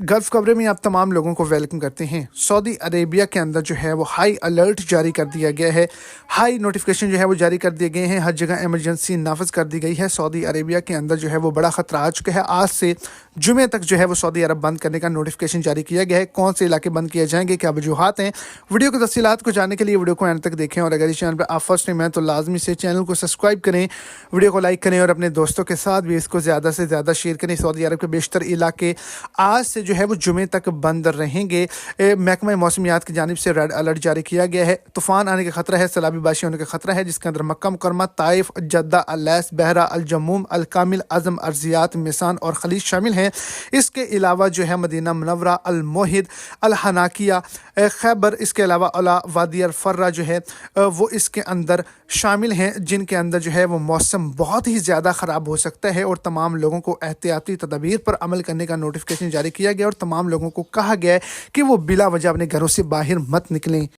Gulf खबरें में आप तमाम लोगों को वेलकम करते हैं। सऊदी अरेबिया के अंदर जो है वो हाई अलर्ट जारी कर दिया गया है। हाई नोटिफिकेशन जो है वो जारी कर दिए गए हैं। हर जगह इमरजेंसी नाफिज कर दी गई है। सऊदी अरेबिया के अंदर जो है वो बड़ा खतरा आ चुका है। आज से जुमे तक जो है वो सऊदी अरब बंद करने का नोटिफिकेशन जारी किया गया है। कौन से इलाके बंद किए जाएंगे, क्या वजूहात हैं, वीडियो की तफसीलात को जानने के लिए वीडियो को एंड तक देखें। और अगर इस चैनल पर आप फर्स्ट टाइम हैं तो लाजमी से चैनल को सब्सक्राइब करें, वीडियो को लाइक करें और अपने दोस्तों के साथ भी इसको ज़्यादा से ज़्यादा शेयर करें। सऊदी अरब के बेशतर इलाके आज से जो है वो जुमे तक बंद रहेंगे। महकमा मौसमियात की जानिब से रेड अलर्ट जारी किया गया है। तूफान आने का खतरा है, सैलाबी बारिश होने का खतरा है, जिसके अंदर मक्का मुकरमा, ताइफ, जद्दा, अल-लैस, बहरा, अल-जम्मूम, अल-कामिल, अज़म, अर्जियात, मिसान और खलीज शामिल हैं। इसके अलावा जो है मदीना मुनव्वरा, अल-मोहिद, अल-हनाकिया, खैबर, इसके अलावा अला वादी अल-फर्रा जो है वो इसके अंदर शामिल हैं, जिनके अंदर जो है वो मौसम बहुत ही ज़्यादा ख़राब हो सकता है। और तमाम लोगों को एहतियाती तदबीर पर अमल करने का नोटिफिकेशन जारी किया गया और तमाम लोगों को कहा गया है कि वो बिला वजह अपने घरों से बाहर मत निकलें।